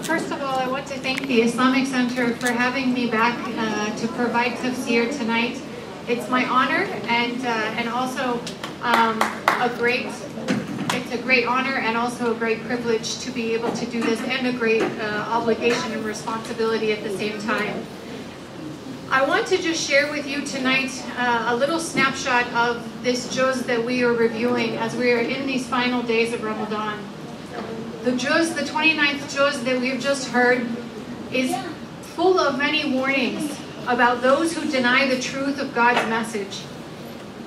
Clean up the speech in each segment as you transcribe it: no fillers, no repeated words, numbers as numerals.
First of all, I want to thank the Islamic Center for having me back to provide tafsir tonight. It's my honor and also it's a great honor and also a great privilege to be able to do this, and a great obligation and responsibility at the same time. I want to just share with you tonight a little snapshot of this juz that we are reviewing as we are in these final days of Ramadan. The juz, the 29th juz that we've just heard, is full of many warnings about those who deny the truth of God's message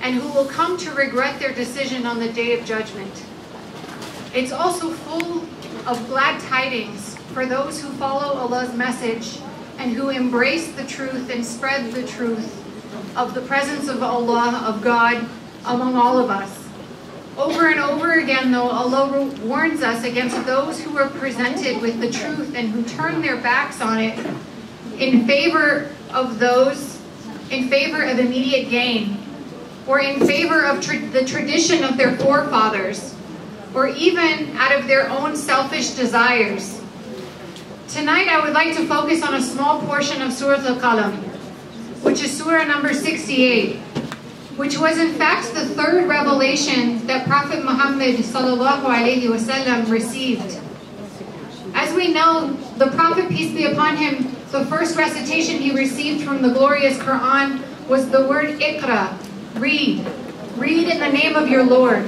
and who will come to regret their decision on the day of judgment. It's also full of glad tidings for those who follow Allah's message and who embrace the truth and spread the truth of the presence of Allah, of God, among all of us. Over and over again, though, Allah warns us against those who are presented with the truth and who turn their backs on it in favor of immediate gain, or in favor of the tradition of their forefathers, or even out of their own selfish desires. Tonight I would like to focus on a small portion of Surah Al-Qalam, which is Surah number 68, which was in fact the third revelation that Prophet Muhammad ﷺ received. As we know, the Prophet, peace be upon him, the first recitation he received from the glorious Quran was the word Iqra, read. Read in the name of your Lord.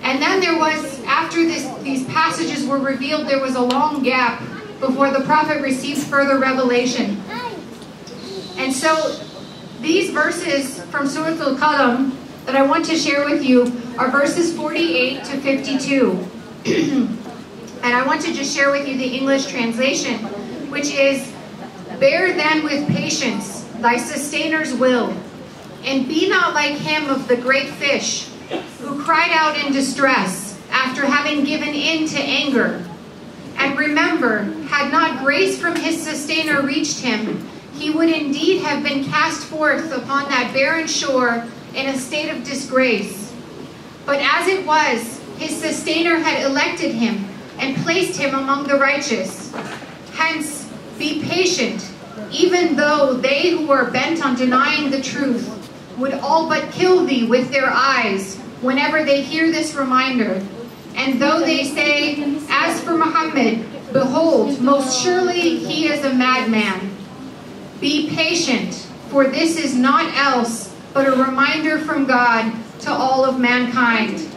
And then there was, after these passages were revealed, there was a long gap before the Prophet received further revelation. And so these verses from Surah Al-Qalam that I want to share with you are verses 48 to 52. And I want to just share with you the English translation, which is, "Bear then with patience thy sustainers will, and be not like him of the great fish, who cried out in distress after having given in to anger. And remember, had not grace from his sustainer reached him, he would indeed have been cast forth upon that barren shore in a state of disgrace. But as it was, his sustainer had elected him and placed him among the righteous. Hence, be patient, even though they who are bent on denying the truth would all but kill thee with their eyes whenever they hear this reminder. And though they say, as for Muhammad, behold, most surely he is a madman. Be patient, for this is not else but a reminder from God to all of mankind."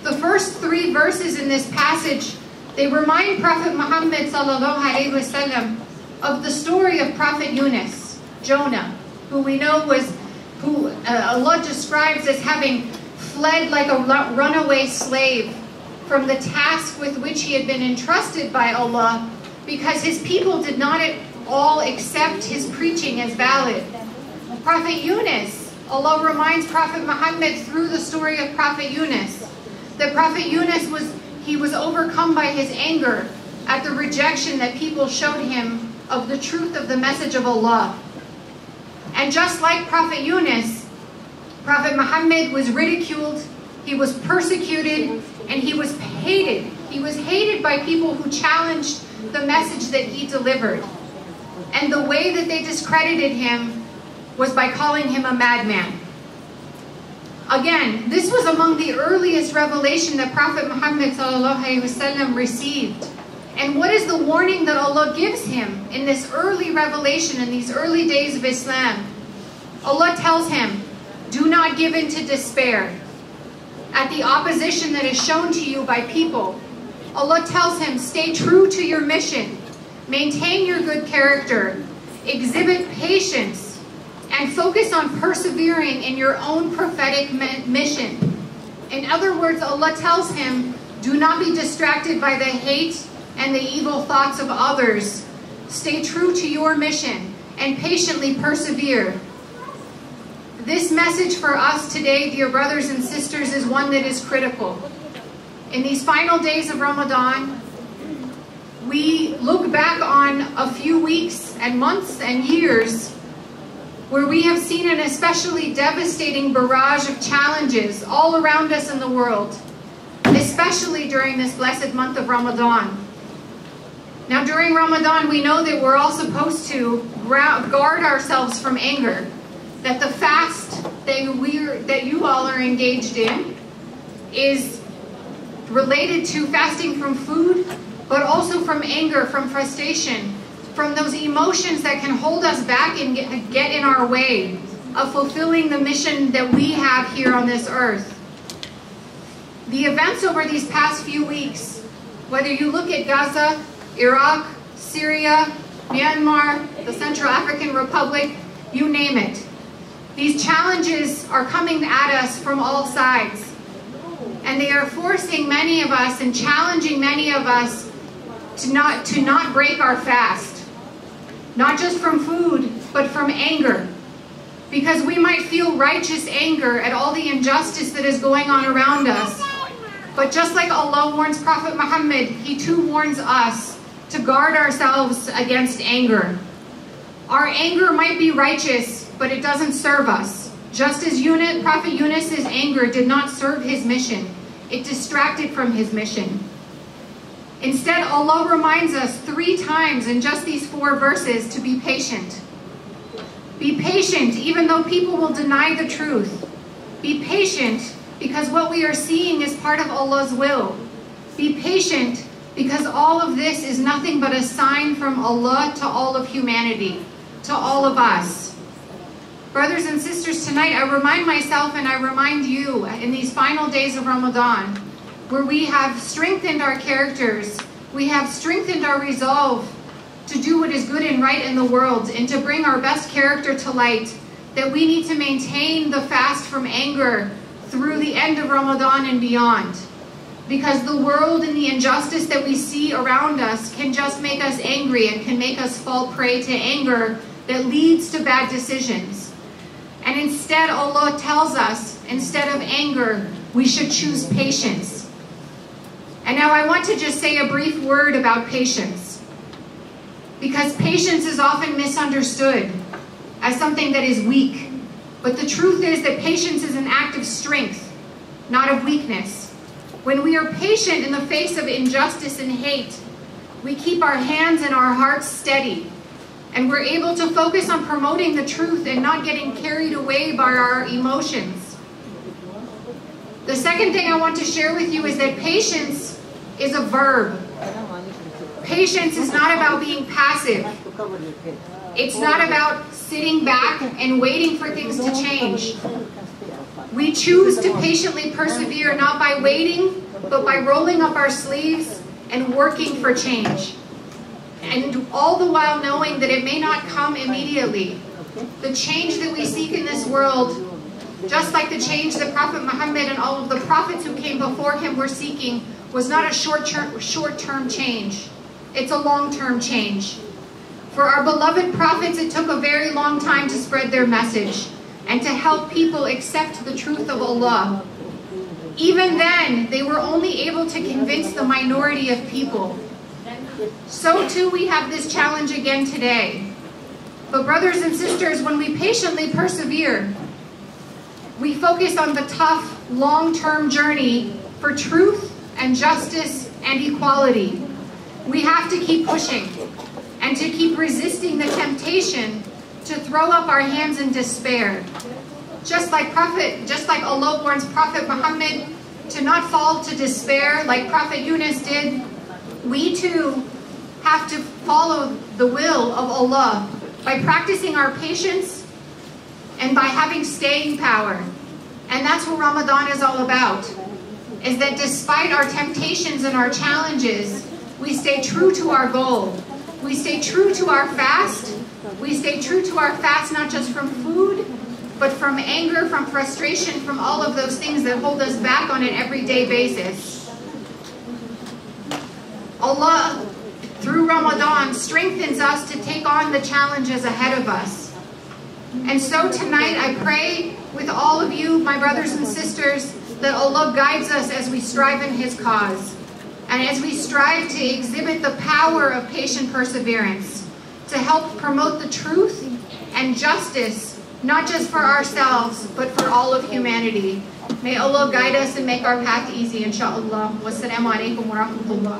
The first three verses in this passage, they remind Prophet Muhammad ﷺ of the story of Prophet Yunus, Jonah, who we know who Allah describes as having fled like a runaway slave from the task with which he had been entrusted by Allah, because his people did not at all accept his preaching as valid. Prophet Yunus, Allah reminds Prophet Muhammad through the story of Prophet Yunus, that Prophet Yunus was overcome by his anger at the rejection that people showed him of the truth of the message of Allah. And just like Prophet Yunus, Prophet Muhammad was ridiculed, he was persecuted, and he was hated. He was hated by people who challenged the message that he delivered. And the way that they discredited him was by calling him a madman. Again, this was among the earliest revelation that Prophet Muhammad ﷺ received. And what is the warning that Allah gives him in this early revelation, in these early days of Islam? Allah tells him, do not give in to despair at the opposition that is shown to you by people. Allah tells him, stay true to your mission, maintain your good character, exhibit patience, and focus on persevering in your own prophetic mission. In other words, Allah tells him, do not be distracted by the hate and the evil thoughts of others. Stay true to your mission and patiently persevere. This message for us today, dear brothers and sisters, is one that is critical. In these final days of Ramadan, we look back on a few weeks and months and years where we have seen an especially devastating barrage of challenges all around us in the world. especially during this blessed month of Ramadan. Now, during Ramadan, we know that we're all supposed to guard ourselves from anger, that the fast that you all are engaged in is related to fasting from food, but also from anger, from frustration, from those emotions that can hold us back and get in our way of fulfilling the mission that we have here on this earth. The events over these past few weeks, whether you look at Gaza, Iraq, Syria, Myanmar, the Central African Republic, you name it. These challenges are coming at us from all sides. And they are forcing many of us and challenging many of us to not break our fast. Not just from food, but from anger. Because we might feel righteous anger at all the injustice that is going on around us. But just like Allah warns Prophet Muhammad, he too warns us to guard ourselves against anger. Our anger might be righteous, but it doesn't serve us. Just as Prophet Yunus's anger did not serve his mission, it distracted from his mission. Instead, Allah reminds us 3 times in just these 4 verses to be patient. Be patient even though people will deny the truth. Be patient because what we are seeing is part of Allah's will. Be patient because all of this is nothing but a sign from Allah to all of humanity, to all of us. Brothers and sisters, tonight I remind myself and I remind you in these final days of Ramadan, where we have strengthened our characters, we have strengthened our resolve to do what is good and right in the world and to bring our best character to light, that we need to maintain the fast from anger through the end of Ramadan and beyond. Because the world and the injustice that we see around us can just make us angry and can make us fall prey to anger that leads to bad decisions. And instead, Allah tells us, instead of anger, we should choose patience. And now I want to just say a brief word about patience. Because patience is often misunderstood as something that is weak. But the truth is that patience is an act of strength, not of weakness. When we are patient in the face of injustice and hate, we keep our hands and our hearts steady. And we're able to focus on promoting the truth and not getting carried away by our emotions. The second thing I want to share with you is that patience is a verb. Patience is not about being passive. It's not about sitting back and waiting for things to change. We choose to patiently persevere not by waiting, but by rolling up our sleeves and working for change. And all the while knowing that it may not come immediately. The change that we seek in this world, just like the change that Prophet Muhammad and all of the prophets who came before him were seeking, was not a short-term change. It's a long-term change. For our beloved prophets, it took a very long time to spread their message and to help people accept the truth of Allah. Even then, they were only able to convince the minority of people. So too we have this challenge again today. But brothers and sisters, when we patiently persevere, we focus on the tough, long-term journey for truth and justice and equality. We have to keep pushing and to keep resisting the temptation to throw up our hands in despair. Just like Allah warns Prophet Muhammad to not fall to despair like Prophet Yunus did, we too have to follow the will of Allah by practicing our patience and by having staying power. And that's what Ramadan is all about, is that despite our temptations and our challenges, we stay true to our goal. We stay true to our fast. We stay true to our fast not just from food, but from anger, from frustration, from all of those things that hold us back on an everyday basis. Allah, through Ramadan, strengthens us to take on the challenges ahead of us. And so tonight I pray with all of you, my brothers and sisters, that Allah guides us as we strive in His cause. And as we strive to exhibit the power of patient perseverance, to help promote the truth and justice, not just for ourselves, but for all of humanity. May Allah guide us and make our path easy, inshallah. Wassalamu alaikum wa rahmatullah.